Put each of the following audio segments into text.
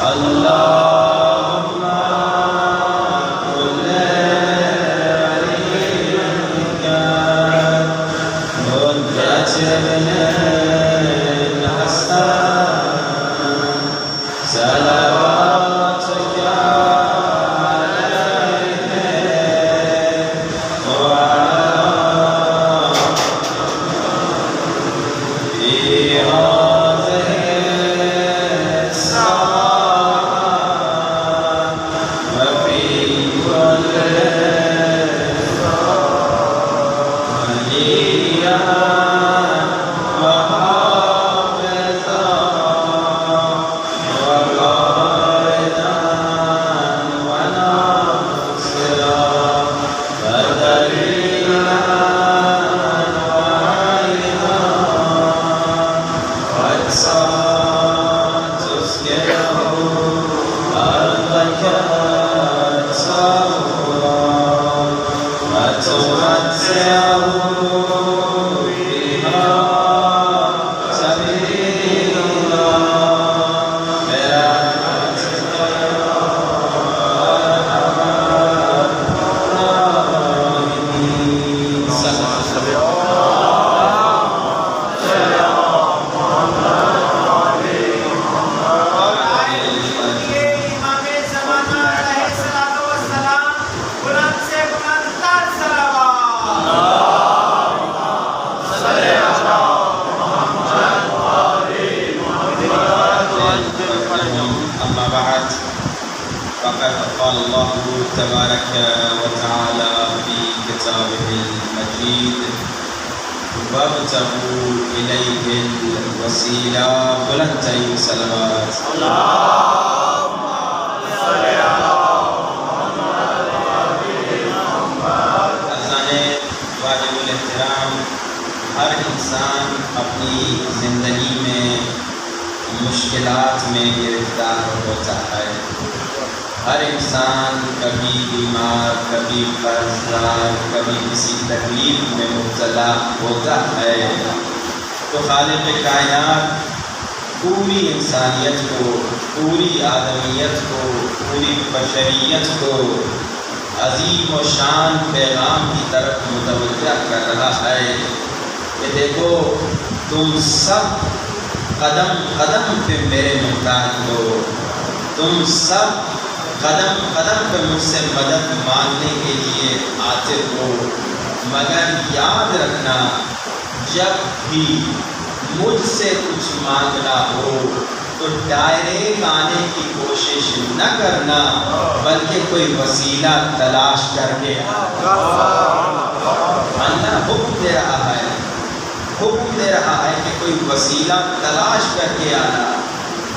اللهم كل وليك حجة ابن الحسن صلواتك عليه في هذه الساعة وفي كل وليا وحافظا وقائدا وناصرا ودليلا وعينا وإحسان تسكنه أرضك سرورا وتمتعه بها سبيلا برحمتك يا أرحم الراحمين. أما بعد فقد قال الله تبارك وتعالى في كتابه المجيد وابتغوا إليه الوسيلة بلندتين صلوات واجب الاحترام ہر انسان اپنی زندگی میں مشکلات میں گرفتار ہوتا ہے. ہر انسان کبھی بیمار، کبھی قرض دار، کبھی کسی تکلیف میں مبتلا ہوتا ہے. تو خالق کائنات پوری انسانیت کو، پوری آدمیت کو، پوری بشریت کو عظیم و شان پیغام کی طرف متوجہ کر رہا ہے کہ دیکھو تم سب قدم قدم پہ میرے محتاج ہو، تم سب قدم قدم پہ مجھ سے مدد مانگنے کے لیے آتے ہو، مگر یاد رکھنا جب بھی مجھ سے کچھ مانگنا ہو تو ڈائریکٹ آنے کی کوشش نہ کرنا، بلکہ کوئی وسیلہ تلاش کر کے اللہ حکم دے رہا ہے، حکم دے رہا ہے کہ کوئی وسیلہ تلاش کر کے آنا،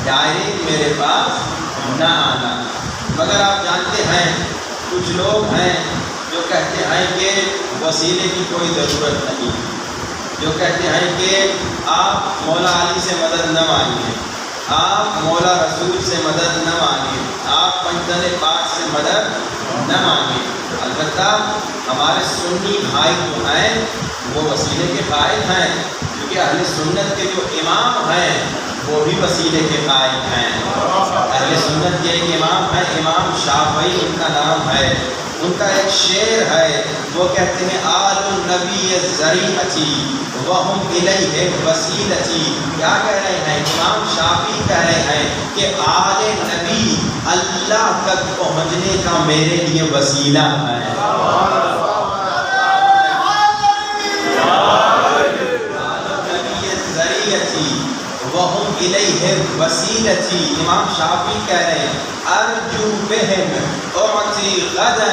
ڈائریکٹ میرے پاس نہ آنا. مگر آپ جانتے ہیں کچھ لوگ ہیں جو کہتے ہیں کہ وسیلے کی کوئی ضرورت نہیں، جو کہتے ہیں کہ آپ مولا علی سے مدد نہ مانگیں، آپ مولا رسول سے مدد نہ مانگیں، آپ پنجتن پاک سے مدد نہ مانگیں. البتہ ہمارے سنی بھائی جو ہیں وہ وسیلے کے قائل ہیں، کیونکہ اہل سنت کے جو امام ہیں وہ بھی وسیلے کے قائل ہیں. اہل سنت کے ایک امام ہیں، امام شافعی ان کا نام ہے. ان کا ایک شعر ہے، وہ کہتے ہیں آل النبی ذریعتی وہم الیہ وسیلتی. کیا کہہ رہے ہیں؟ امام شافعی کہہ رہے ہیں کہ آل نبی اللہ تک پہنچنے کا میرے لیے وسیلہ ہے. وہم الیہ وسیلتی. امام شافعی کہہ رہے ہیں ارجو بہم اعطی غدا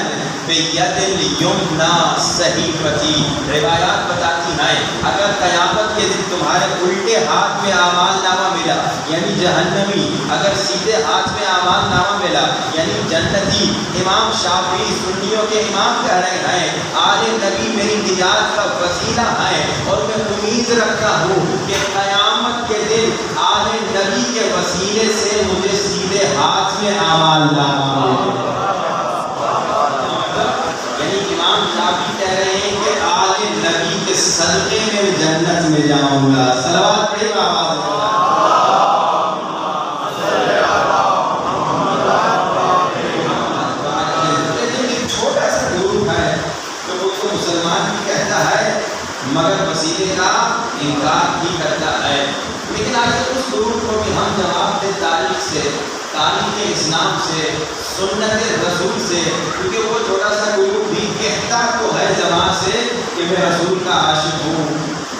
بید الیمنا صحیفتی. روایات بتاتی ہیں اگر قیامت کے دن تمہارے الٹے ہاتھ میں اعمال نامہ ملا یعنی جہنمی، اگر سیدھے ہاتھ میں اعمال نامہ ملا یعنی جنتی. امام شافعی سنیوں کے امام کہہ رہے ہیں آل نبی میری نجات کا وسیلہ ہے، اور میں امید رکھتا ہوں کہ قیامت کے دن آل نبی کے وسیلے سے مجھے سیدھے ہاتھ میں اعمال نامہ ملے. یعنی امام شافعی کہہ رہے ہیں کہ آل نبی کے صدقے میں جنت میں جاؤں گا. صلوات پڑھیں آواز. تاریخ اسلام سے، سنت رسول سے، کیونکہ وہ چھوٹا سا گروپ بھی کہتا تو ہے زبان سے کہ میں رسول کا عاشق ہوں،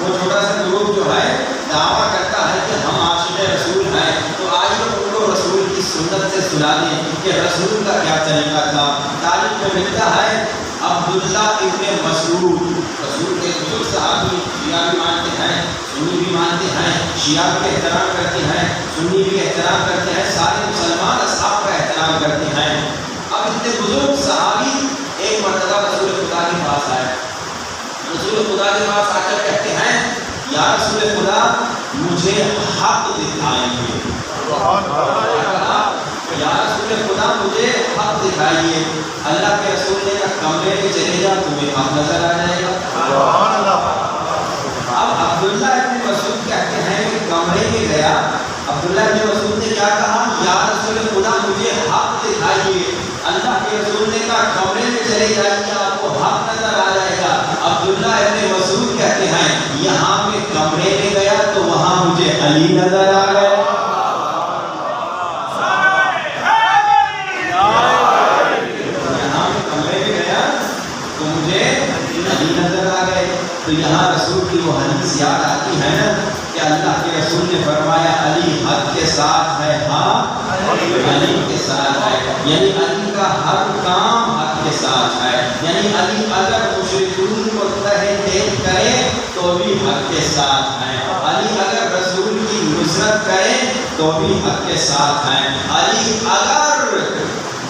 وہ چھوٹا سا گروپ جو ہے دعویٰ کرتا ہے کہ ہم عاشق رسول ہیں، تو آئیے ان کو رسول کی سنت سے سنا دیں کہ رسول کا کیا طریقہ تھا۔ تاریخ میں ملتا ہے عبداللہ ابن مسعود، رسول کے بزرگ صحابی، شیعہ بھی مانتے ہیں، سنی بھی مانتے ہیں، شیعہ بھی احترام کرتے ہیں، سنی بھی احترام کرتے ہیں، سارے مسلمان اصحاب کا احترام کرتے ہیں۔ اب اتنے بزرگ صحابی ایک مرتبہ رسول خدا کے پاس آئے، رسول خدا کے پاس آ کر کہتے ہیں یا رسول خدا مجھے حق دکھائیے، یا رسول خدا مجھے حق دکھائیے۔ اللہ کے رسول نے کہا کمرے میں چلے جا تمہیں حق نظر آ جائے گا۔ اب عبداللہ ابن مسعود کہتے ہیں کہ کمرے میں گیا، عبداللہ ابن مسعود نے کیا کہا یا رسول خدا مجھے حق دکھائیے۔ اللہ کے رسول نے کہا کمرے میں چلے جائیے آپ کو حق نظر آ جائے گا۔ عبداللہ ابن مسعود کہتے ہیں یہاں میں کمرے میں گیا تو وہاں مجھے علی نظر آ گئے، تو یہاں رسول کی وہ حدیث یاد آتی ہے نا کہ اللہ کے رسول نے فرمایا علی حق کے ساتھ ہے، ہاں علی کے ساتھ ہے، یعنی علی کا ہر کام حق کے ساتھ ہے، یعنی علی اگر مشرکین کو تحریک کرے تو بھی حق کے ساتھ ہے، علی اگر رسول کی نصرت کرے تو بھی حق کے ساتھ ہے، علی اگر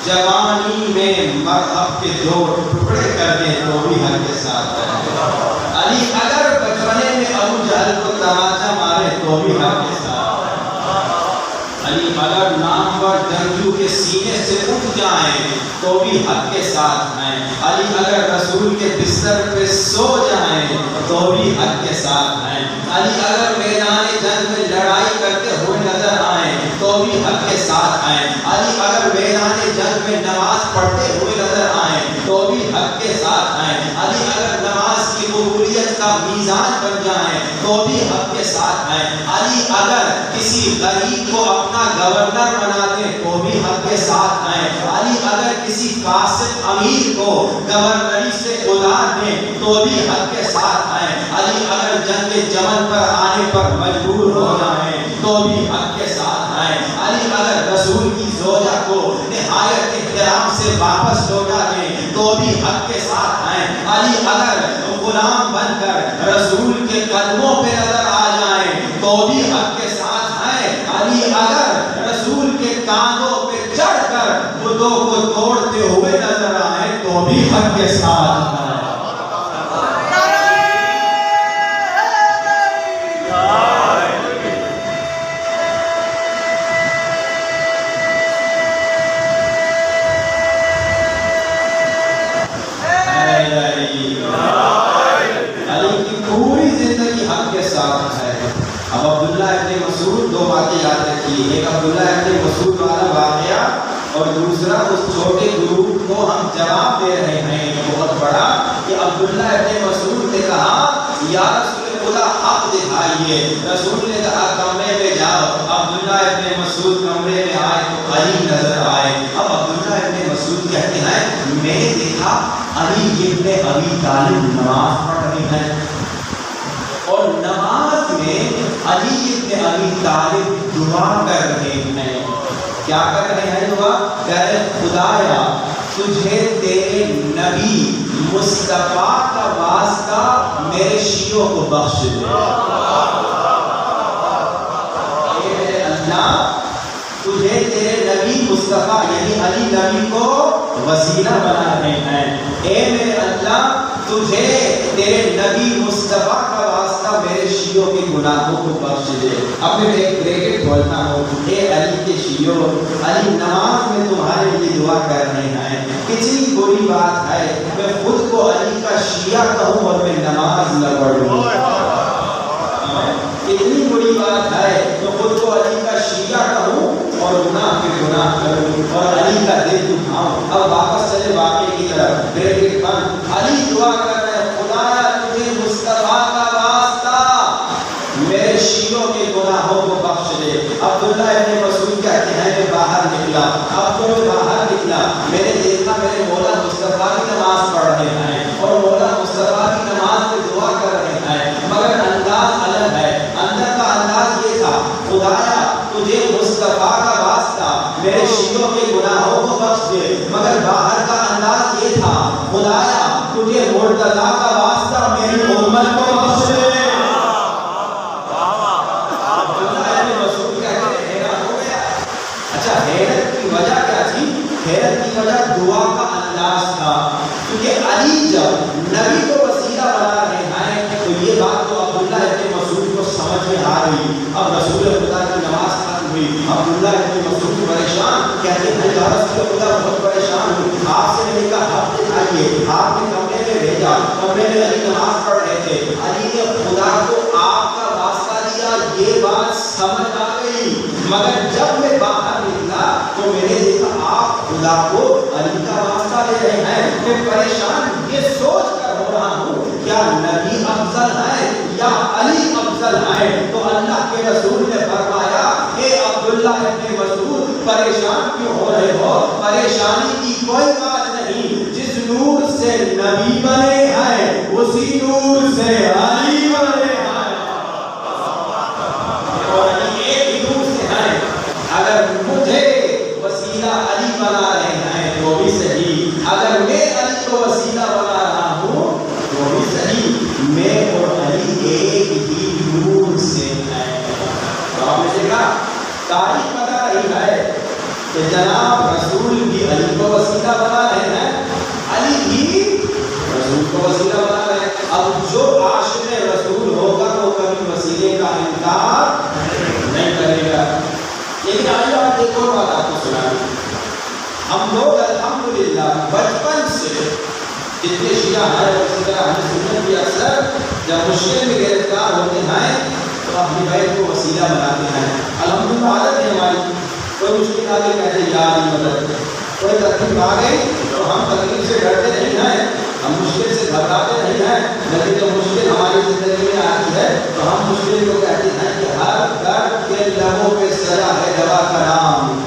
جوانی میں مرحب کے دو ٹکڑے کر دیں تو بھی حق کے ساتھ ہے، علی اگر بچپنے میں ابو جہل کو تماچا مارے تو بھی حق کے ساتھ ہے، علی اگر نامور جنگجو کے سینے سے اٹھ جائیں تو بھی حق کے ساتھ ہیں، علی اگر رسول کے بستر پہ سو جائیں تو بھی حق کے ساتھ ہیں، علی اگر میدان جنگ میں لڑائی کرتے ہوئے نظر آئیں تو بھی حق کے ساتھ ہیں، علی اگر میدان جنگ میں نماز پڑھتے ہوئے نظر آئیں تو بھی حق کے ساتھ ہیں، علی اگر نماز کی قبولیت کا میزان بن جائیں تو بھی حق کے ساتھ ہیں، علی اگر کسی غریب کو اپنا گورنر بنا دیں تو بھی حق کے ساتھ ہیں، علی اگر کسی فاسق امیر کو گورنری سے اتار دیں تو بھی حق کے ساتھ ہیں، علی اگر جنگ جمل پر آنے پر مجبور ہو جائیں تو بھی حق کے ساتھ ہیں، علی اگر رسول کی زوجہ کو نہایت احترام سے واپس لوٹا دیں تو بھی حق کے ساتھ ہیں، علی اگر غلام بن کر رسول کے قدموں پہ نظر آ جائیں تو بھی حق کے ساتھ ہیں، علی اگر رسول کے کاندھوں پہ چڑھ کر بتوں کو توڑتے ہوئے نظر آئیں تو بھی حق کے ساتھ ہیں۔ اب عبداللہ ابن مسعود دو باتیں یاد رکھیے، ایک عبداللہ ابن مسعود والا واقعہ اور دوسرا اس چھوٹے گروپ کو ہم جواب دے رہے ہیں بہت بڑا کہ عبداللہ ابن مسعود نے کہا یا رسول خدا حق دکھائیے، رسول نے کہا کمرے میں جاؤ، عبداللہ ابن مسعود کمرے میں آئے تو علی نظر آئے۔ اب عبداللہ ابن مسعود کہتے ہیں میں نے دیکھا علی ابن ابی طالب نماز پڑھ رہے ہیں اور نماز میں علی ابن ابی طالب دعا کر رہے ہیں، کیا کر رہے ہیں دعا؟ کہہ رہے خدایا تجھے تیرے نبی مصطفیٰ کا واسطہ میرے شیعوں کو بخش دے، اے میرے اللہ تجھے تیرے نبی مصطفیٰ یعنی علی نبی کو وسیلہ بنا رہے ہیں، اے میرے اللہ تجھے تیرے نبی مصطفیٰ کا واسطہ میرے شیعوں کے گناہوں کو بخش دے۔ اب میں ایک بریکٹ بولتا ہوں، اے علی کے شیعوں، علی نماز میں تمہارے لیے دعا کر رہے ہیں، کتنی بری بات ہے میں خود کو علی کا شیعہ کہوں اور میں نماز نہ پڑھوں، کتنی بری بات ہے میں خود کو علی کا شیعہ کہوں اور گناہ پہ گناہ کروں اور علی کا دل دکھاؤں۔ اب واپس چلے واقعے کی طرف، بریکٹ بند، علی دعا کر رہے ہیں خدایا تجھے مصطفیٰ کا واسطہ میرے شیعوں کے گناہوں کو بخش دے۔ عبداللہ ابن مسعود کہتے ہیں میں باہر نکلا اب تو میں باہر نکلا، میں نے دیکھا میرے مولا مصطفیٰ کی نماز پڑھ رہے ہیں اور مولا مصطفیٰ کی نماز میں دعا کر رہے ہیں، مگر انداز الگ ہے۔ اندر کا انداز یہ تھا، خدایا تجھے مصطفیٰ کا واسطہ میرے شیعوں کے گناہوں کو بخش دے، مگر باہر کا انداز یہ تھا، خدایا تجھے مرتضیٰ کا واسطہ میری امت کو بخش دے۔ اچھا، حیرت کی وجہ کیا تھی؟ حیرت کی وجہ دعا کا انداز تھا، کیونکہ علی جب نبی کو وسیلہ بنا رہے ہیں تو یہ بات تو عبداللہ ابن مسعود کو سمجھ میں آ گئی۔ اب رسول خدا کی نماز ختم ہوئی، عبداللہ ابن مسعود پریشان، کہتے ہیں یا رسول خدا بہت پریشان ہوں، آپ سے میں نے کہا ہاتھ دکھائیے، آپ نے کمرے میں بھیجا، کمرے میں علی نماز پڑھ رہے تھے، علی نے خدا کو آپ کا واسطہ دیا، یہ بات سمجھ آ گئی، مگر جب میں باہر نکلا تو میں نے دیکھا آپ خدا کو علی کا واسطہ دے رہے ہیں۔ میں پریشان یہ سوچ کر ہو رہا ہوں کیا نبی افضل ہے یا علی افضل ہے؟ تو اللہ کے رسول نے فرمایا کہ عبداللہ ابن مسعود پریشان کیوں ہو رہے ہو؟ پریشانی کی کوئی بات نہیں، جس نور سے نبی بنے ہیں اسی نور سے علی بنے ہیں، اور علی ایک ہی نور سے ہے۔ اگر مجھے وسیلہ علی بنا رہے ہیں تو بھی صحیح، اگر میں علی کو وسیلہ بنا رہا ہوں تو بھی صحیح، میں اور علی ایک ہی نور سے ہیں۔ تو آپ نے دیکھا تاریخ بتا رہی ہے کہ جناب رسول بھی علی کو وسیلہ بنا رہے ہیں، علی بھی رسول کو وسیلہ بنا رہے ہیں۔ اب جو عاشق رسول ہوگا وہ کبھی وسیلے کا انکار نہیں کرے گا۔ لیکن آج آپ ایک اور بات آپ کو سنائیں، ہم لوگ الحمدللہ بچپن سے جتنے شیعہ ہیں اور اسی طرح اہل سنت بھی اکثر جب مشکل میں گرفتار ہوتے ہیں تو اپنی بیت کو وسیلہ بناتے ہیں۔ الحمدللہ عادت ہے ہماری، کوئی مشکل آ گئی کہتے ہیں یا علی مدد، کوئی تکلیف آ گئی تو ہم تکلیف سے ڈرتے نہیں ہیں، ہم مشکل سے گھبراتے نہیں ہیں، لیکن جب مشکل ہماری زندگی میں آتی ہے تو ہم مشکل کو کہتے ہیں کہ ہر درد کے لبوں پہ سجا ہے دوا کا نام،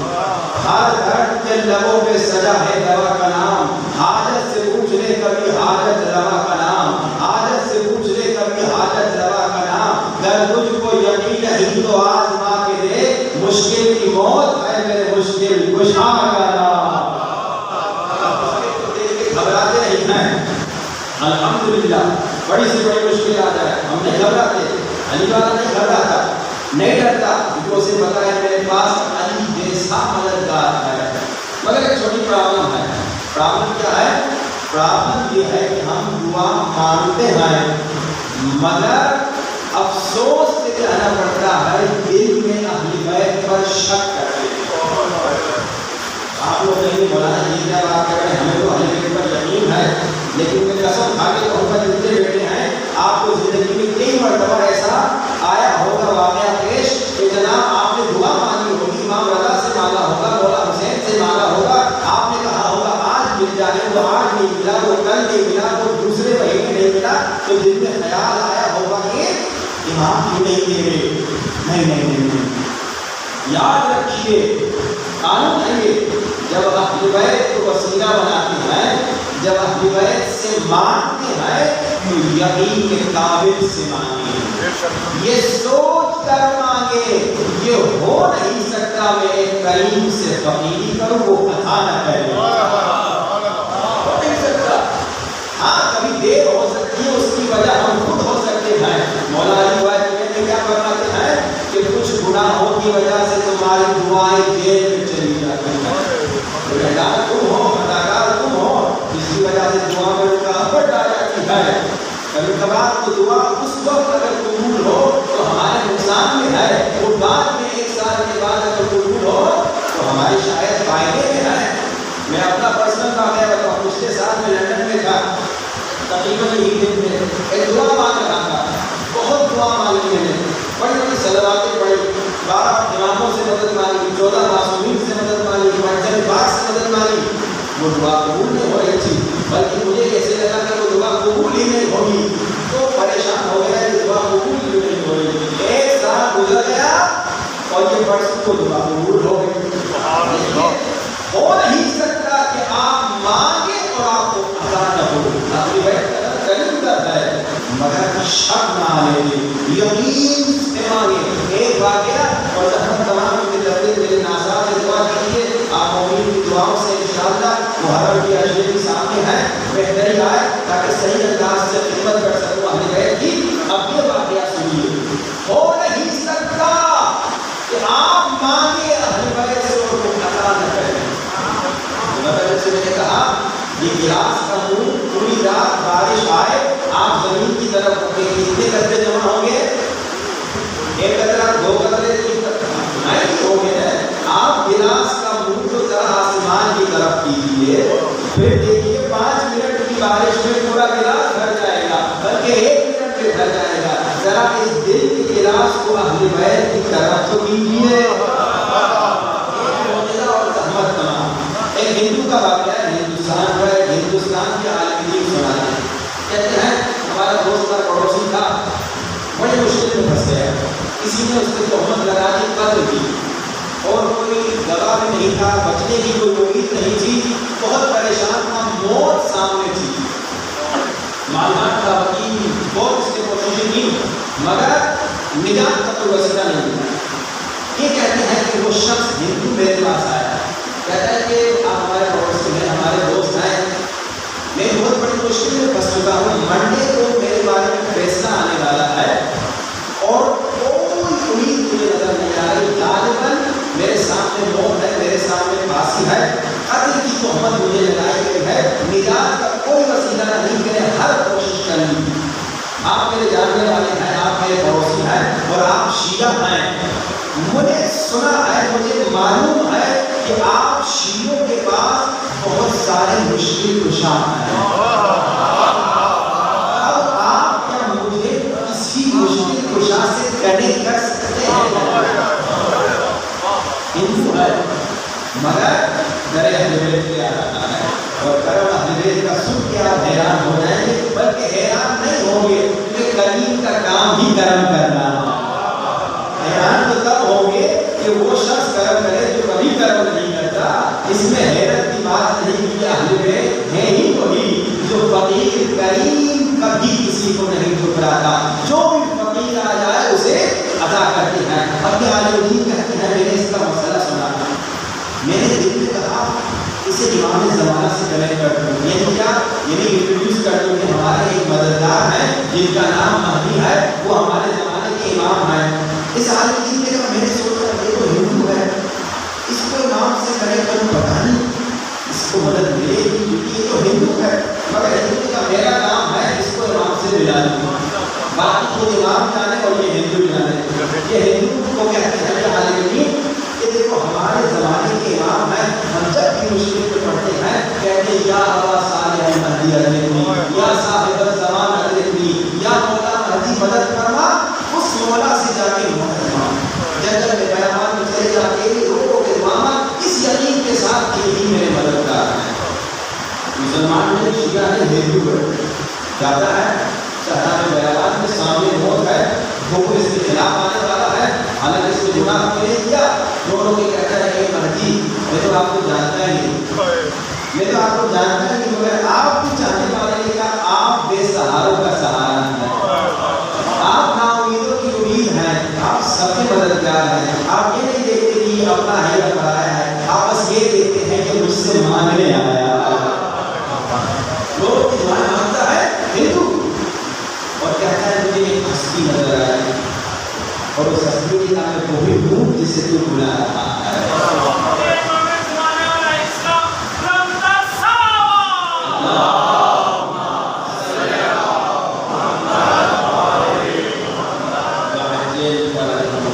ہر درد کے لبوں پہ سجا ہے دوا کا نام، حاجت سے پوچھ لے کبھی حاجت روا کا نام، حاجت سے پوچھ لے کبھی حاجت روا کا نام، گر تجھ کو یقین نہیں تو آزما کے دے، مشکل کی موت ہے میرے مشکل کشا کا نام۔ گھبراتے نہیں ہیں الحمدللہ، بڑی سی بڑی مشکل آ جائے ہم نہیں گھبراتے، علی والا نہیں گھبراتا، نہیں ڈرتا، کیونکہ اسے پتا ہے میرے پاس علی جیسا مددگار ہے۔ مگر ایک چھوٹی پرابلم ہے، پرابلم کیا ہے؟ پرابلم یہ ہے کہ ہم دعا مانگتے ہیں مگر افسوس سے کہنا پڑتا ہے دل میں اہل بیت پر شک کرتے ہیں۔ آپ لوگ کہیں مولانا یہ کیا بات کر رہے ہیں، ہمیں تو اہل بیت پر یقین ہے، لیکن میں قسم کھا کے کہوں گا جتنے بیٹے ہیں آپ کو زندگی میں کئی مرتبہ ایسا آیا ہوگا واقعہ پیش کہ جناب آپ نے دعا مانگی ہوگی، امام رضا سے مانگا ہوگا، مولا حسین سے مانگا ہوگا، آپ نے کہا ہوگا آج مل جائے، وہ آج نہیں ملا، وہ کل نہیں ملا، وہ دوسرے مہینے نہیں ملا، تو دل میں خیال آیا ہوگا کہ امام کیوں نہیں دے رہے؟ نہیں، یاد رکھیے قانون ہے یہ، جب اہل بیت کو وسیلہ بناتے ہیں، جب اہل بیت سے مانگتے ہیں تو یقین کے قابل سے مانگے، یہ سوچ کر مانگے، یہ ہو نہیں سکتا میں ایک کریم سے فقیری کروں وہ عطا نہ کرے، ہو نہیں سکتا۔ ہاں کبھی دیر ہو سکتی ہے، اس کی وجہ ہم خود ہو سکتے ہیں۔ مولا علی واجب نے کیا فرماتے ہیں کہ کچھ گناہوں کی وجہ سے تمہاری دعائیں جیل میں چلی جاتی ہیں، تم ہو اداکار تم ہو، جس کی وجہ سے دعا میں رکاوٹ آ جاتی ہے۔ کبھی کبھار تو دعا اس وقت اگر قبول ہو تو ہمارے نقصان میں ہے، وہ بعد میں ایک سال کے بعد اگر قبول ہو تو ہماری شاید فائدے میں ہے۔ میں اپنا پرسنل واقعہ بتاؤں، پچھلے سال میں لندن میں تھا، تقریباً یہی دن میں ایک دعا مانگ رہا تھا، بہت دعا مانگی میں نے، بڑی بڑی صلواتیں پڑھی، 12 اماموں سے مدد مانگی، 14 معصومین سے مدد مانگی، منزل پاک سے مدد مانگی، وہ دعا قبول نہیں ہو رہی تھی، بلکہ مجھے ایسے لگا کہ وہ دعا قبول ہی نہیں ہوگی، تو پریشان ہو گیا کہ دعا قبول ہی نہیں ہو رہی۔ ایک سال گزر گیا اور یہ پرسوں کو دعا قبول ہو گئی۔ مانے گے، یقین سے مانگے۔ ایک واقعہ اور زحمت تمام میرے ناصرات سے دعا کیجیے، آپ مومن کی دعاؤں سے انشاءاللہ محرم کی اشرے کے سامنے ہے، بہتری آئے تاکہ صحیح انداز سے خدمت کر سکوں اہل بیت کی۔ اب یہ واقعہ سنیے، ہو نہیں سکتا کہ آپ مانگے اہل بیت سے اور وہ عطا نہ کریں۔ جب سے میں نے کہا یہ گلاس کا منہ پوری رات بارش آئے آپ زمین کی طرف رکھیں، کتنے قطرے جمع ہوں گے؟ ایک قطرہ، دو قطرے، تین قطرے نہیں ہوں گے۔ آپ گلاس کا منہ تو ذرا آسمان کی طرف کیجیے، پھر دیکھیے 5 منٹ کی بارش میں پورا گلاس بھر جائے گا، بلکہ 1 منٹ میں بھر جائے گا۔ ذرا اس دل کے گلاس کو اہل بیت کی طرف تو کیجیے۔ ایک ہندو کا واقعہ ہے، ہندوستان کے عالم دین سناتے ہیں، کہتے ہیں ہمارا دوست کا پڑوسی تھا، بڑی مشکل میں پھنس گیا، کسی نے اس کو تہمت لگا دی، قتل کی، اور کوئی گواہ بھی نہیں تھا، بچنے کی کوئی امید نہیں تھی، بہت پریشان تھا، موت سامنے تھی، معلومات کا وکیل بہت اس نے کوششیں کی مگر نجات کا کوئی وسیلہ نہیں ملا۔ یہ کہتے ہیں کہ وہ شخص ہندو میرے پاس آیا، کہتا ہے کہ آپ ہمارے پڑوسی ہیں، ہمارے دوست ہیں، میں بہت بڑی مشکل میں پھنس چکا ہوں، منڈے کو میرے بارے میں فیصلہ آنے والا ہے اور کوئی امید مجھے نظر نہیں آ رہی، غالباً میرے سامنے موت ہے، میرے سامنے پھانسی ہے، قتل کی تہمت مجھے لگائی گئی ہے، نجات کا کوئی وسیلہ نہیں، میں نے ہر کوشش کر لی۔ آپ میرے جاننے والے ہیں، آپ میرے پڑوسی ہیں اور آپ شیعہ ہیں، مجھے سنا ہے، مجھے معلوم ہے کہ آپ شیعوں کے پاس بہت سارے مشکل کشا ہیں، اب آپ کیا مجھے کسی مشکل کشا سے کنیکٹ کر سکتے ہیں؟ ہندو ہے مگر در اہل بیت کے آتا ہے، اور کرم اہل بیت کا سن کے آپ حیران ہو جائیں گے، بلکہ حیران نہیں ہوں گے کیونکہ کریم کا کام ہی کرم کرنا ہے۔ حیران تو تب ہوں گے کہ وہ شخص کرم کرے جو کبھی کرم نہیں کرتا۔ اس میں حیرت کی بات نہیں کہ اہل بیت ہیں ہی وہی جو فقیر کریم کبھی کسی کو نہیں ٹھکراتا، جو بھی فقیر آ جائے اسے عطا کرتے ہیں۔ اب یہ عالم دین کہتے ہیں میں نے اس کا مسئلہ سنا، میں نے دل میں کہا اسے امام زمانہ سے کنیکٹ کر دوں، یعنی کیا، یعنی انٹروڈیوس کر دوں کہ ہمارے ایک مددگار ہیں جن کا نام مہدی ہے، وہ ہمارے زمانے کے امام ہیں۔ اس عالم دین کے میں نے سوچا یہ تو ہندو ہے، اس کو امام سے کنیکٹ کروں، پتہ نہیں اس کو مدد ملے گی کیونکہ یہ تو ہندو ہے، مگر ہندو کا میرا کام ہے اس کو امام سے ملا دوں، باقی خود امام جانے اور یہ ہندو جانے۔ یہ ہندو کو کہتے ہیں کہ عالم دین کہ دیکھو ہمارے زمانے کے امام ہیں، ہم جب بھی مشکل میں پڑھتے ہیں کہتے ہیں یا ابا صالح مہدی ادرکنی، یا صاحب الزمان ادرکنی، یا مولا مہدی مدد فرما، اس مولا سے جا کے مدد فرما۔ جنگل میں بیابان میں چلے جا کے لوگوں کے ماما اس یقین کے ساتھ کہ یہی میرے مددگار ہیں۔ مسلمان میں شیعہ ہے، ہندو ہے، جاتا ہے صحرا میں بیابان میں، سامنے موت ہے، وہ اس کے خلاف آنے والا ہے، حالانکہ اس کو گناہ کو نہیں کیا، دونوں کے کہتا ہے کہ مہدی میں تو آپ کو جانتا ہی نہیں، میں تو آپ کو جانتا ہی نہیں، مگر آپ کو چاہنے والے نے کہا آپ بے سہاروں کا سہارا ہیں، آپ نا امیدوں کی امید ہیں، آپ سب کے مددگار ہیں، آپ یہ نہیں دیکھتے کہ یہ اپنا ہے یا پرایا ہے، آپ بس یہ دیکھتے ہیں کہ مجھ سے مانگنے آیا۔ لوگ ایمان مانگتا ہے ہندو اور کہتا ہے مجھے ایک ہستی نظر آئی، اور اس ہستی کے نام میں وہی ہوں جسے تو بلا رہا ہے۔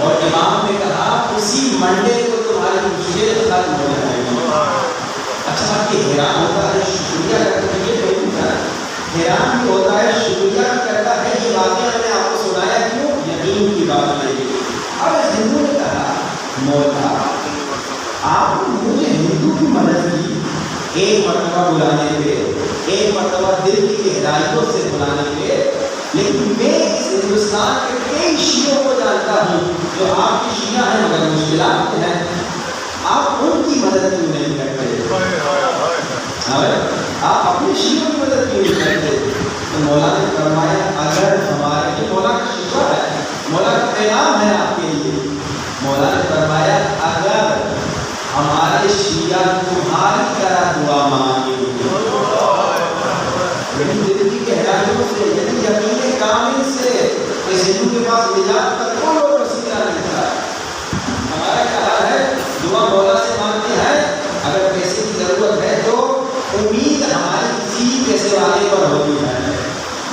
اور امام نے کہا اسی منڈے کو تمہاری مشکل ختم ہو جائے گی۔ اچھا کہ حیران ہوتا ہے، شکریہ کرتا ہے، حیران بھی ہوتا ہے، شکریہ کرتا ہے، یہ واقعہ میں نے آپ کو سنایا کیوں؟ یقین کی بات نہیں۔ اب اس ہندو نے کہا مولا آپ نے مجھے ہندو کی مدد کی ایک مرتبہ بلانے پہ، ایک مرتبہ دل کی گہرائیوں سے بلانے پہ، لیکن میں اس ہندوستان کے کئی شیعوں کو جانتا ہوں جو آپ کی شیعہ ہیں مگر مشکلات میں ہیں، آپ ان کی مدد کیوں نہیں کرتے؟ آپ اپنے شیعوں کی مدد کیوں نہیں کرتے؟ تو مولا نے فرمایا اگر ہمارے، مولا تمہاری طرح دعا مانگی لیکن دل کی گہرائیوں سے یعنی یقین کامل سے اس ہندو کے پاس نجات کا کوئی اور وسیلہ نہیں تھا. ہمارا کہا ہے دعا مولا سے مانگتے ہیں اگر پیسے کی ضرورت ہے تو امید ہماری کسی پیسے والے پر ہوتی ہے.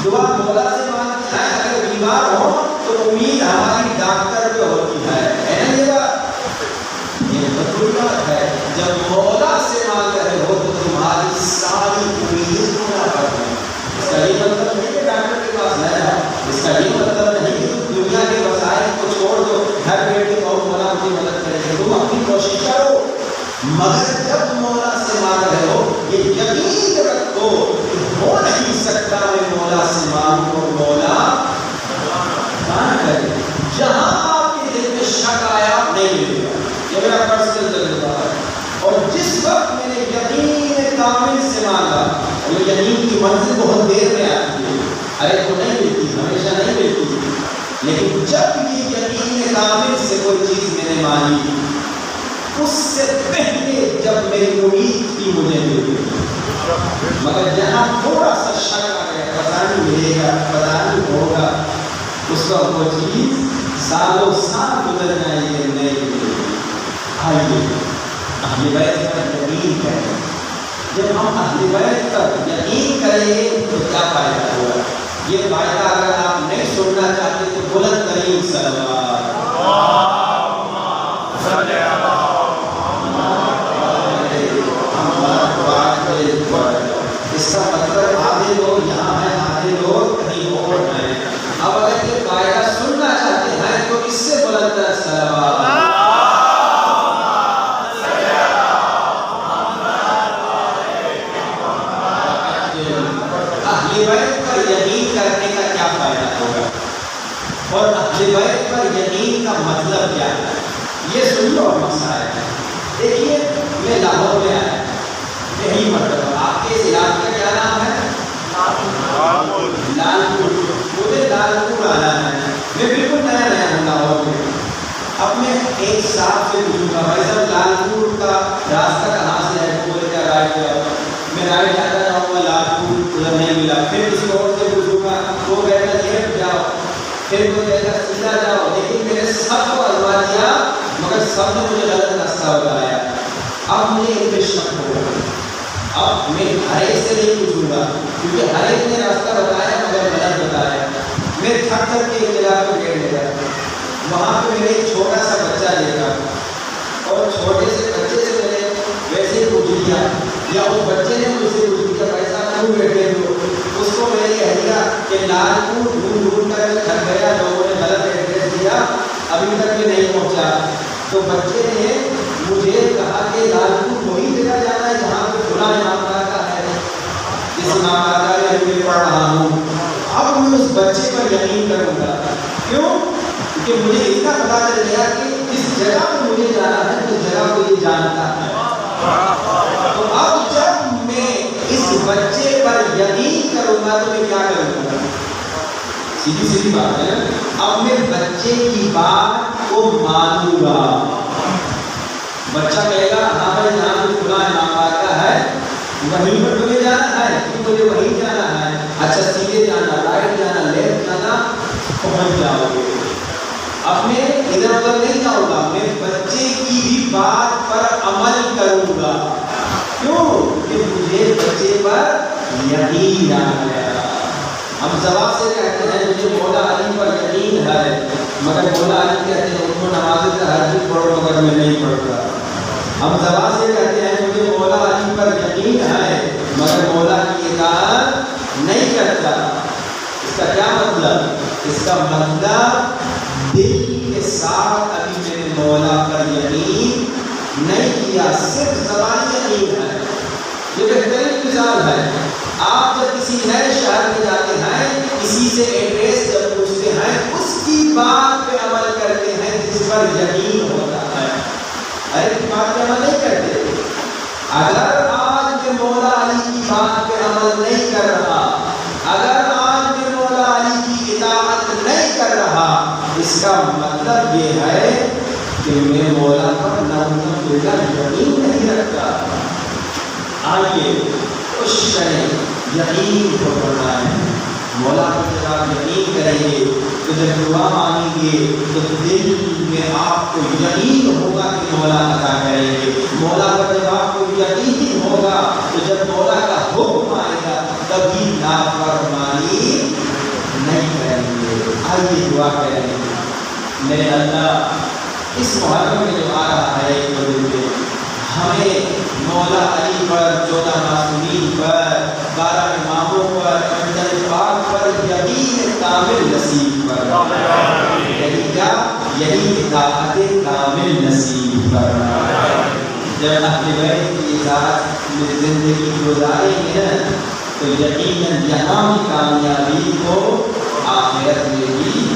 دعا مولا سے مانگتے ہیں اگر بیمار ہو تو امید ہماری ڈاکٹر پہ ہوتی ہے. یہ بہت بڑی بات ہے. جب مولا سے مانگ رہے ہو تو تمہاری ساری امید پورا کر دیں. اس کا یہ مطلب نہیں کہ ڈاکٹر کے پاس نہ جاؤ. اس کا یہ مطلب نہیں کہ تم دنیا کے وسائل کو چھوڑ دو گھر بیٹھ کے بہت مولا مجھے مدد کرے گا. تم اپنی کوشش کرو مگر جب مولا سے مانگ رہے ہو یہ یقین رکھو کہ ہو نہیں سکتا میں مولا سے مانگوں مولا نہ کرے. جہاں آپ کے دل میں شک آیا نہیں ملے گا. یہ میرا پرسنل تجربہ ہے. اور جس وقت میں نے یقین کامل سے مانگا وہ یقین کی منزل بہت دیر میں آتی ہے. ارے تو نہیں ملتی ہمیشہ نہیں ملتی لیکن جب یہ یقین کامل سے کوئی چیز میں نے مانگی اس سے پہلے جب میری امید کی مجھے مل گئی مگر جہاں تھوڑا سا شک آ گیا پتہ نہیں ملے گا پتہ نہیں ہوگا اس کا وہ چیز سالوں سال گزر جائیں گے نہیں ملے گی. آئیے اہل بیت پر یقین کریں. جب ہم اہل بیت پر یقین کریں گے تو کیا فائدہ ہوگا. یہ فائدہ اگر آپ نہیں سننا چاہتے تو بلند ترین صلوات اس کا مطلب آدھے لوگ یہاں ہیں آدھے لوگ کہیں اور ہیں. اب اگر یہ فائدہ سننا چاہتے ہیں تو اس سے بلند صلوات اہل بیت پر یقین کرنے کا کیا فائدہ ہوگا اور اہل بیت پر یقین کا مطلب کیا ہے یہ سن لو مسائل ہے. دیکھیے میں لاہور میں آیا یہی مرتبہ آپ کے اس علاقے کا کیا نام ہے لال پور. مجھے لال پور آنا ہے. میں بالکل نیا نیا ہوں لاہور میں. اب میں ایک صاحب سے پوچھوں گا بھائی صاحب لال پور کا راستہ کہاں سے ہے وہ بولے گا رائٹ جاؤ. میں رائٹ جاتا جاؤں گا لال پور ادھر نہیں ملا. پھر کسی اور سے پوچھوں گا وہ کہے گا لیفٹ جاؤ. پھر وہ کہے گا سیدھا جاؤ. لیکن میں نے سب کو آزما دیا مگر سب نے مجھے غلط راستہ بتایا. اب مجھے ان پہ شک ہوگا. اب میں ہر ایک سے نہیں پوچھوں گا کیونکہ ہر ایک نے راستہ بتایا مگر غلط بتایا. میں تھک تھک کے ایک جگہ پہ بیٹھ گیا. وہاں پہ میں نے ایک چھوٹا سا بچہ دیکھا اور چھوٹے سے بچے سے میں نے ویسے ہی پوچھ لیا یا اس بچے نے مجھ سے پوچھ لیا پیسہ کیوں بیٹھے ہو. اس کو میں نے کہہ دیا کہ لال پور ڈھونڈ ڈھونڈ کر میں تھک گیا لوگوں نے غلط ایڈریس دیا ابھی تک میں نہیں پہنچا. تو بچے نے مجھے کہا کہ لال پور وہی جگہ جانا ہے جہاں پہ فلاں امام کا ہے جس امام کا میں پڑھ رہا ہوں. اب میں اس بچے پر یقین کروں گا. کیوں کہ مجھے اتنا پتا چل گیا کہ جس جگہ پہ مجھے جانا ہے اس جگہ کو یہ جانتا ہے. تو اب جب میں اس بچے پر یقین کروں گا تو میں کیا کروں گا. سیدھی سیدھی بات ہے. اب میں بچے کی بات کو مانوں گا. بچہ کہے گا ہاں بھائی جہاں تو فلاں امام کا ہے وہیں پر تمہیں جانا ہے کہ مجھے وہیں جانا ہے. اچھا سیدھے جانا رائٹ جانا لیفٹ جانا پہنچ جاؤ گے. اب میں ادھر ادھر نہیں جاؤں گا. میں بچے کی بھی بات پر عمل کروں گا. کیوں کہ مجھے بچے پر یقین آ گیا. ہم زبان سے کہتے ہیں مجھے مولا علی پر یقین ہے مگر مولا علی کہتے ہیں ان کو نماز تہجد پڑھو مگر میں نہیں پڑھتا. ہم زبان سے کہتے ہیں مجھے مولا علی پر یقین ہے مگر مولا کی اطاعت نہیں کرتا. اس کا کیا مطلب. اس کا مطلب دل کے ساتھ ابھی میں نے مولا پر یقین نہیں کیا صرف زبانی یقین ہے. یہ بہترین مثال ہے. آپ جب کسی نئے شہر میں جاتے ہیں کسی سے ایڈریس جب پوچھتے ہیں اس کی بات پہ عمل کرتے ہیں جس پر یقین ہوتا ہے. ہر ایک بات پہ عمل نہیں کرتے. اگر آج میں مولا علی کی بات پہ عمل نہیں کر رہا اگر آج میں مولا علی کی اطاعت نہیں کر رہا اس کا مطلب یہ ہے کہ میں مولا پر یقین نہیں رکھتا. آئیے کوشش کریں یقین کو کرنا ہے. مولا پر جب آپ یقین کریں گے تو جب دعا مانگیں گے تو دل میں آپ کو یقین ہوگا کہ مولا عطا کریں گے. مولا پر جب آپ کو یقین ہوگا تو جب مولا کا حکم آئے گا کبھی نافرمانی نہیں کریں گے. آئیے دعا کریں گے. میرے اللہ اس محرم میں جو آ رہا ہے ہمیں مولا علی پر 14 معصومین پر 12 اماموں پر منزل پاک پر یقین کامل نصیب فرما. یہی کیا؟ یہی اطاعت کامل نصیب فرما. جب اہل بیت کی ذات میں زندگی گزاریں گے تو یقیناً یہاں بھی کامیابی کو آخرت میں بھی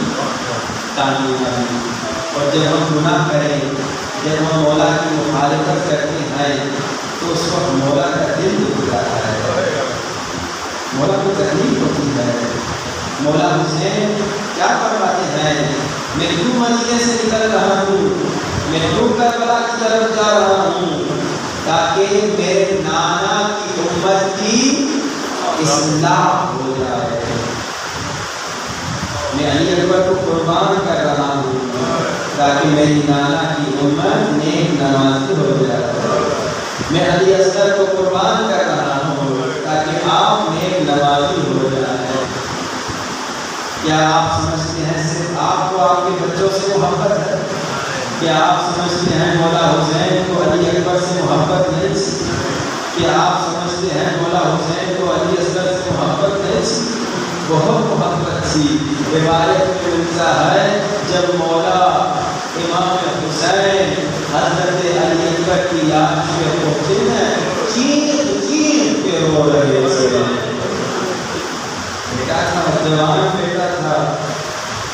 کامیابی. اور جب ہم گناہ کریں جب ہم مولا کی مخالفت کرتے ہیں تو اس وقت مولا کا دل دکھ جاتا ہے. مولا کو تکلیف ہوتی ہے. مولا حسین کیا فرماتے ہیں میں کیوں مدینے سے نکل رہا ہوں, میں کیوں کربلا کی طرف جا رہا ہوں تاکہ میرے نانا کی امت کی اصلاح ہو جائے. میں علی اکبر کو قربان کر رہا ہوں تاکہ میری نانا کی امت نیک نمازی ہو جائے. میں علی اصغر کو قربان کر رہا ہوں تاکہ آپ نیک نمازی ہو جائے. کیا آپ سمجھتے ہیں صرف آپ کو آپ کے بچوں سے محبت ہے؟ کیا آپ سمجھتے ہیں مولا حسین کو علی اکبر سے محبت نہیں تھی؟ کیا آپ سمجھتے ہیں مولا حسین کو علی اصغر سے محبت نہیں تھی؟ بہت محبت تھی. عبارت میں ملتا ہے جب مولا امام حسین حضرت علی اکبر کی لاش پہ پہنچے ہیں چین چین کے رو رہے تھے. بیٹا تھا, جوان بیٹا تھا,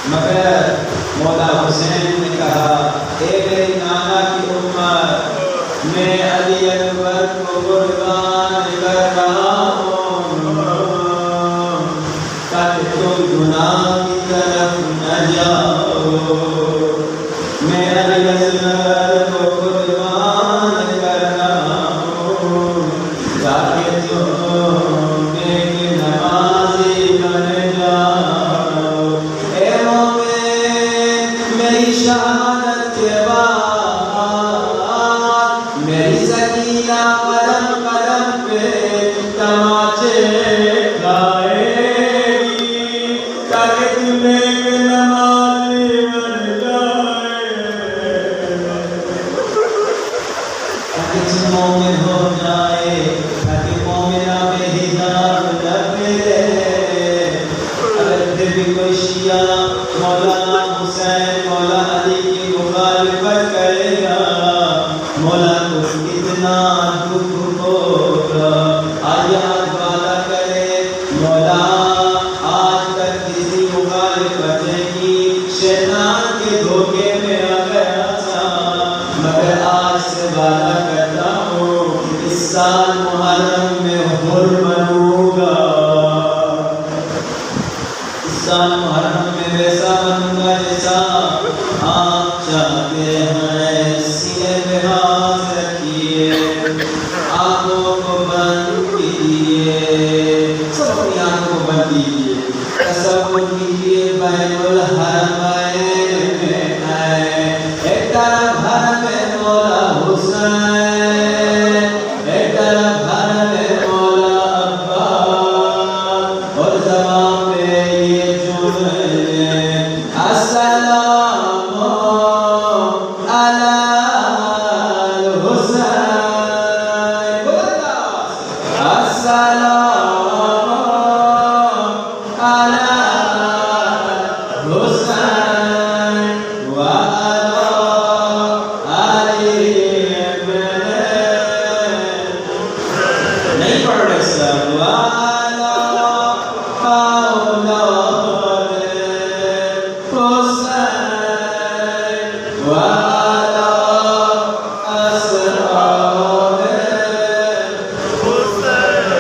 مگر مولا حسین نے کہا اے میری نانا کی امت میں علی اکبر کو قربان کر رہا ہوں تاکہ تم گناہ کی طرف نہ جاؤ. میں علی اصغر کو قربان کر رہا ہوں تاکہ تم نیک نمازی بن جاؤ. اے مومن میری شہادت کے بعد میری سکینہ قدم قدم پہ تماچے کھائے گی تاکہ تم نیک نمازی بن جائے. تاکہ تم مومن ہو جائے, تاکہ مومنہ میں حجاب نہ پھیلے. اگر پھر بھی کوئی شیعہ مولانا حسین مولا علی کی مخالفت کرے گا مولا کو کتنا دکھ ہوگا. آج ہاتھ والا کرے مولا آج تک کسی مخالفت کی شیطان کے دھوکے میں آ گیا تھا مگر آج سے وعدہ کرتا ہوں اس سال محرم میں حر بنوں گا. اس سال محرم میں ویسا بنوں گا جیسا آپ چاہتے ہیں. سینے پہ ہاتھ رکھیے, آنکھوں کو بند کیجیے, سب اپنی آنکھوں کو بند کیجیے. تصور کیجیے بین الحرمین میں ہے. ایک طرف حرم مولا حسین, ایک طرف حرم مولا عباس, اور زبان پہ یہ جملے السلام علی الحسین. السلام علی الحسین وعلی علی ابن نہیں پڑھ رہے سب وعلی اولاد حسین وعلی اسرار حسین.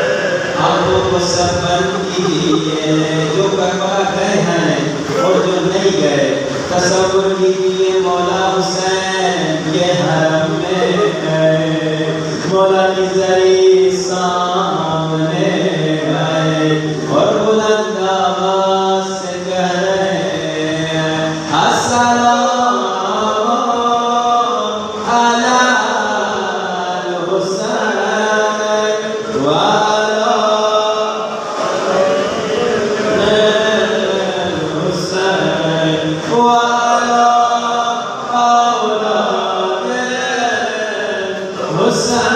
آنکھوں کو سب بند کیجیے جو کربلا گئے ہیں اور جو نہیں گئے. تصور کیجیے مولا حسین کے حرم میں گئے، مولا کی زری سامنے گئے اور بلند آواز سے کہہ رہے ہیں السلام علی الحسین وعلی الحسین وعلی اولاد الحسین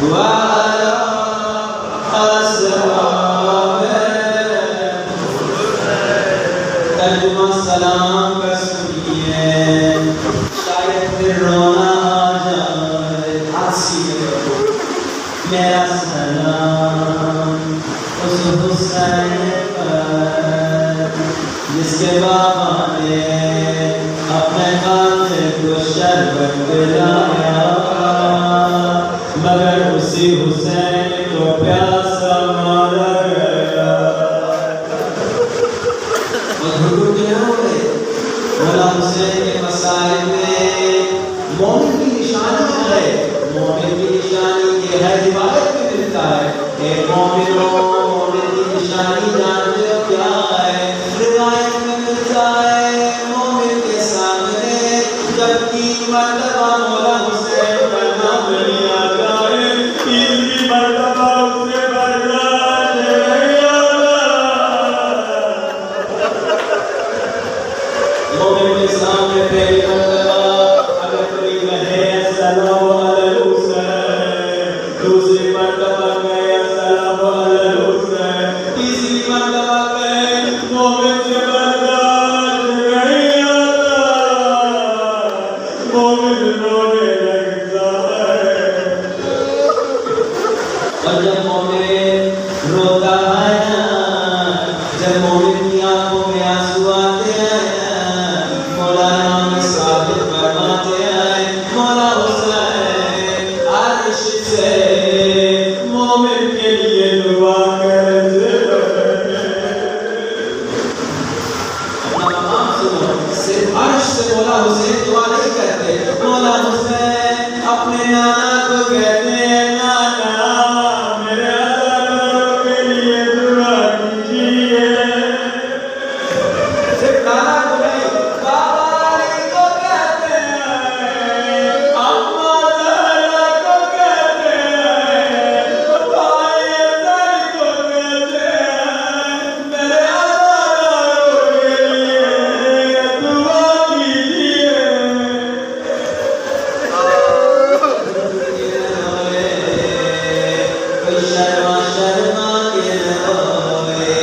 وعلی اصحاب ترجمہ سلام کا سنیے، شاید پھر رونا آ جائے۔ میرا سلام اس حسین پر جس کے بابا نے اپنے قاتل کو شربت پلایا، مگر اسی حسین کو پیاسا مارا گیا۔ مولا حسین کے مسائل میں مومن کی نشانی ہے، مومن کی نشانی یہ ہے، روایت میں ملتا ہے ایک مومن کی نشانی جانتے ہو کیا ہے؟ روایت میں ملتا ہے مومن کے سامنے جب 3 مرتبہ مولا حسین کا نام لیا جائے، 3 مرتبہ اسے برداشت نہیں ہوتا۔ مومن کے سامنے پہلی مرتبہ اگر کوئی کہے السلام علی الحسین، دوسری مرتبہ کہے السلام علی الحسین، تیسری مرتبہ کہے مومن سے برداشت نہیں ہوتا، مومن رونے لگتا ہے۔ اور جب مومن روتا ہے نا، جب مومن کی آنکھوں میں آنسو آتے ہیں، مولانا ثابت فرماتے ہیں مولا حسین عرش سے مومن کے لیے دعا کرتے صرف عرش سے مولا حسین دعا نہیں کرتے، مولا حسین اپنے نانا کو کہتے ہیں نانا میرے عزاداروں کے لیے دعا کیجیے۔ صرف نانا کو نہیں، بابا علی کو کہتے ہیں، اماں زہرا کو کہتے ہیں، بھائی حسین کو کہتے ہیں میرے عزاداروں کے لیے دعا کیجیے۔ کوئی شرما شرما کے روئے،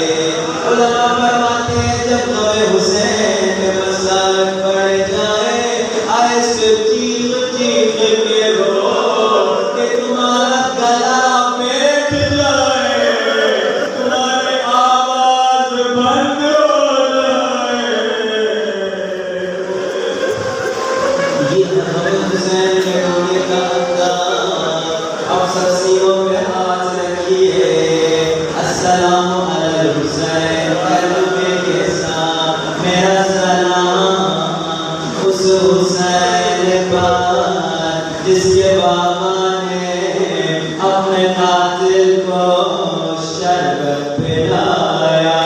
علماء فرماتے ہیں جب غم حسین کے مسائل پڑ جائے، ایسے چیخ چیخ کے رو کہ تمہارا گلا بیٹھ جائے، تمہاری آواز بند ہو جائے۔ یہ غم حسین کے رونے کا انداز۔ اب سب سینوں پہ ہاتھ رکھیے، السلام علی الحسین، کلمے کے ساتھ میرا سلام اس حسین پر جس کے بابا نے اپنے قاتل کو شربت پلایا،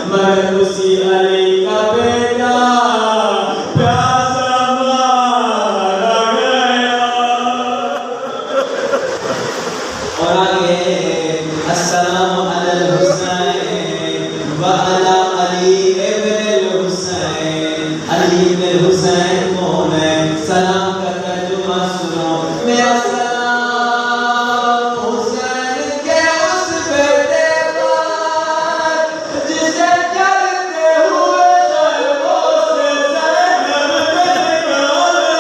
مگر اسی علی کا بیٹا پیاسا مارا گیا۔ اور آگے السلام علی الحسین وعلی علی ابن الحسین، علی ابن الحسین کون ہے؟ سلام کا ترجمہ سنو، میرا سلام حسین کے اس بیٹے پر جسے جلتے ہوئے شرموں سے زینب نے نکالا۔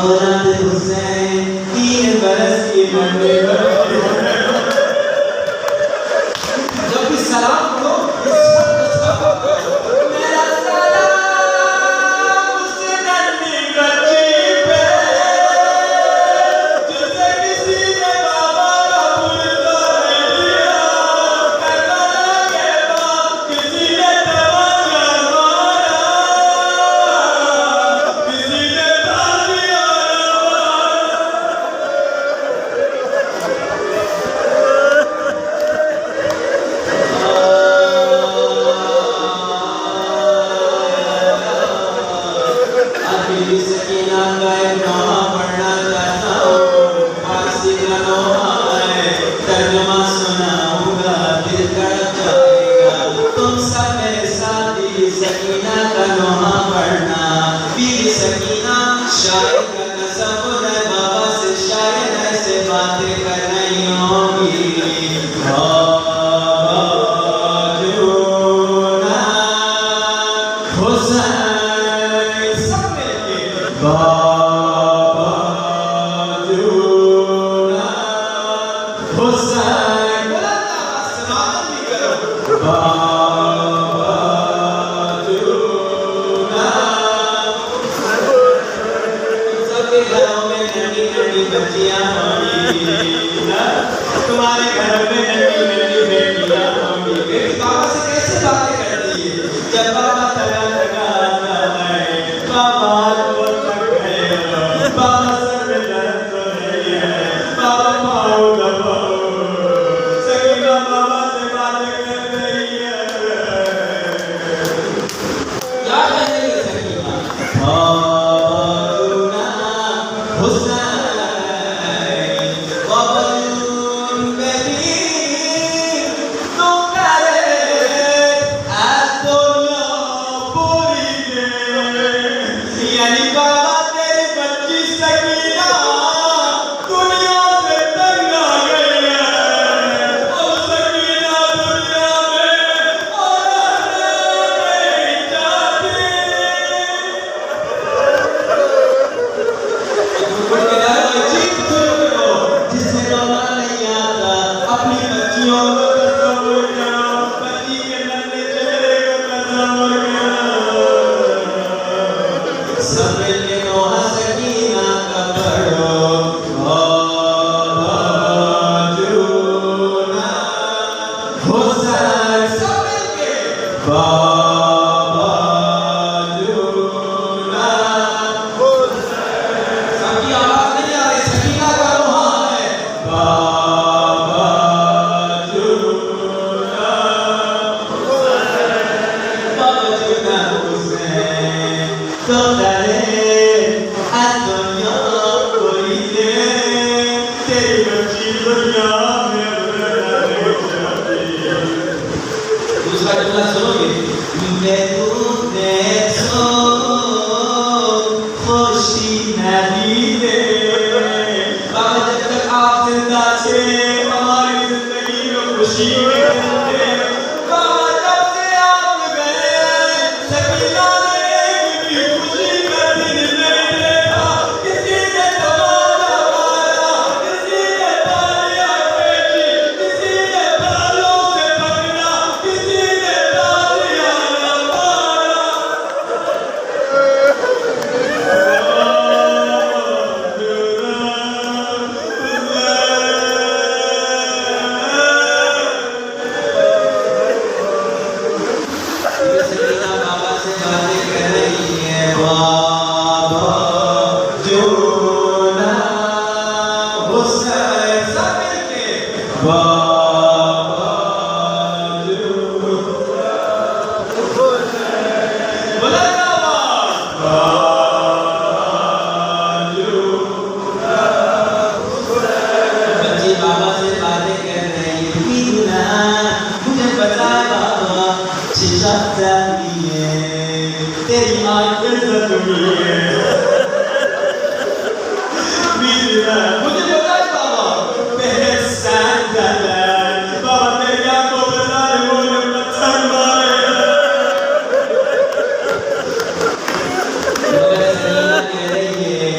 اولاد حسین 3 برس کی منڈی جب بھی سلام کرو میرا سلام اس ننھی بچی پہ جسے کسی نے بابا کا بلتا نہیں دیا کربلا کے بعد کسی نے توجہ مارا کسی نے تازیہ ابھی سکینہ کا ایک نوحہ پڑھنا چاہتا ہوں فارسی کا نوحہ ہے ترجمہ سناؤں گا دل کڑک جائے گا تم سب میرے ساتھی سکینہ کا نوحہ پڑھنا بیوی سکینہ شاعر کا تصور ہے بابا سے شاید ایسے باتیں کر رہی ہوں گی بابا جونا حسین سب مل کے بابا جونا حسین بلند آواز سے ماتم بھی کرو بابا جونا سب کے گھروں میں ننھی ننھی بچیاں ہوں گی تمہارے گھروں میں ننھی ننھی بیٹیاں ہوں گی بیٹی بابا سے کیسے باتیں کرتی ہے جب بابا تگا تگا آتا ہے بابا کو تک گئے ہو بابا سر میں درد تو نہیں ہے بابا پاؤں دباؤ سکینہ بابا سے باتیں کر رہی ہے کیا کہہ رہی ہے سکینہ بابا جونا حسین بابا جون بیبی تم کرے ایس دنیا پوری دے یعنی بابا تیری بچی سکینہ دنیا سے تنگ آ گئی ہے اور سکینہ دنیا میں اور رہنا نہیں چاہتی جس سے رونا نہیں آتا اپنی بچیوں کو تصور کرو بچی کے ننھے چہرے کو تصور کرو سب کے نوحہ سکینہ کا پڑھو بابا جونا حسین سب مل کے بابا جونا سب کی آواز نہیں آ رہی سکینہ کا نوحہ ہے بابا جونا بابا جونا حسین تو کرے از دنیا کوئی دے تیری بچی دنیا میں رہنا نہیں چاہتی دوسرا جملہ سنو گے میں تمہیں سو خوشی نہیں دے بابا جب تک آپ زندہ تھے ہماری زندگی میں خوشی نہیں دے بابا جب سے آپ گئے سکینہ نے ایک بھی خوشی کا دن نہیں دیکھا کسی نے تماشا مارا کسی نے تالیاں کھینچی کسی نے تالوں سے پکڑا کسی نے تالیاں مارا سکینہ بابا سے باتیں کر رہی ہے بابا جونا حسین سب مل کے بابا جونا بلند آواز بابا جونا بچی بابا سے باتیں کر رہی ہے مینا مجھے بتا بابا شیشہ چاہتی ہے تیری آنکھ عزت ہوئی ہے مینا مجھے بتا بابا پہلے سین جاتا ہے بابا تیری آنکھوں پہ سارے مولے پتھر مارے مگر سکینہ کہہ رہی ہے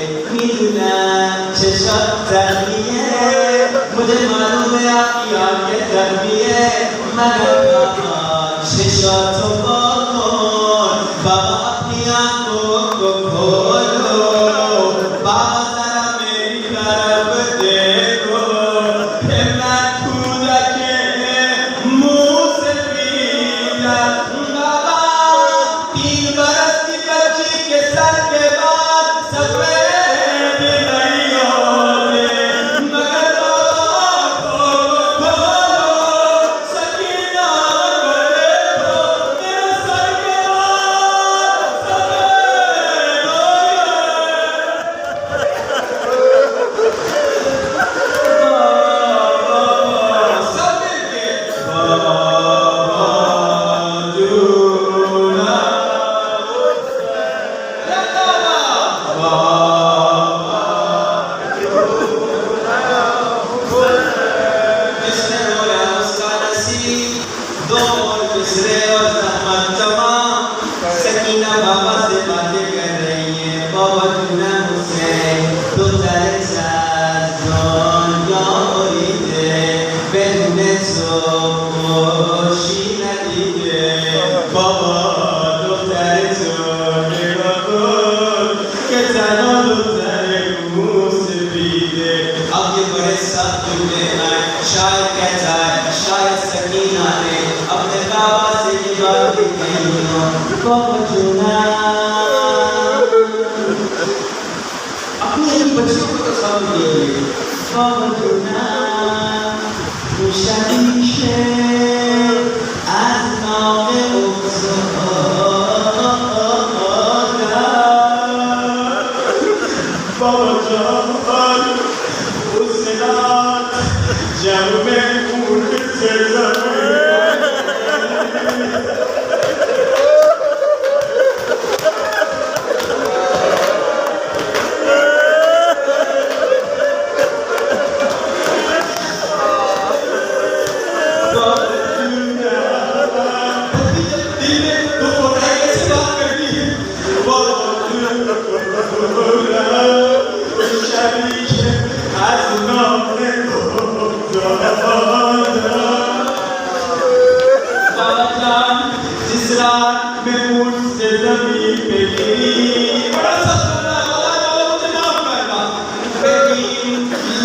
شب زخمی ہے، مجھے معلوم ہے آپ کی آنکھیں زخمی ہے، مگر بابا چشاتوں کو کھول، بابا اپنی آنکھوں کو کھولو، بابا ذرا میری طرف دیکھو، پھر میں خود کے منہ سے پیتا بابا 3 برس کی بچی کے سر کے بعد سفید نہیں ہوتے، مگر بابا کو کھولو، سکینہ کو دیکھو، میرے سر کے بعد سفید بابا سب مل کے بابا جونا جس نے رویا اس کا نصیب، دو اور بسرے اور زحمت تمام، سکینہ بابا سے باتیں کر رہی ہے، بابا جونا مجھ سے تو تیرے ساتھ جون جوری دے، بدون سوشی ندیدے، بابا تو تیرے سونے بابا کہ جانو تو تیرے منہ سے پیدے۔ اب یہ بڑے سخت جملے آئے، شاید کہتا ہے شاید سکینہ نے اپنے بابا سے یہ بات کہی ہو، بابا جونا اپنی بچیوں کو تصور کیجیے، بابا جونا مشتیشه از نام بابا جان اس رات جب میں اونٹ سے جس رات میں اونٹ سے زمین پہ گری، بڑا سب مجھے معاف کرنا، بگی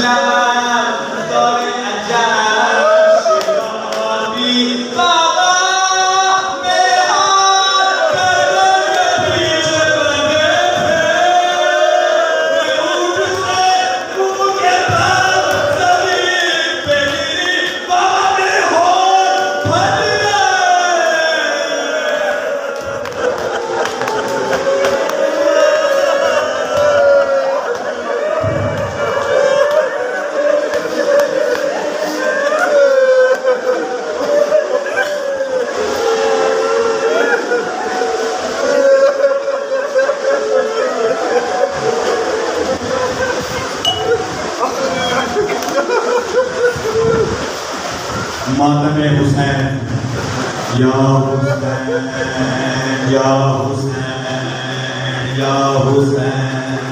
لال دور عجاب شبابی، بابا میرے ہاتھ گردن کے پیچھے بندھے تھے، میں اونٹ سے منہ کے بعد زمین پہ گری، بابا میرے ہونٹ پھٹ گئے۔ ماتم حسین یا حسین یا حسین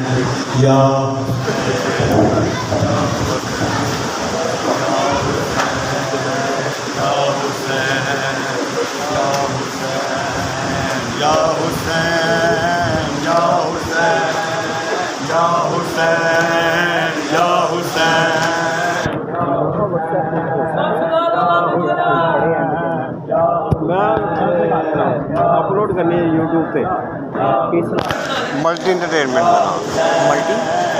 یا حسین یا اپلوڈ کرنی ہے یوٹیوب پہ ملٹی انٹرٹینمنٹ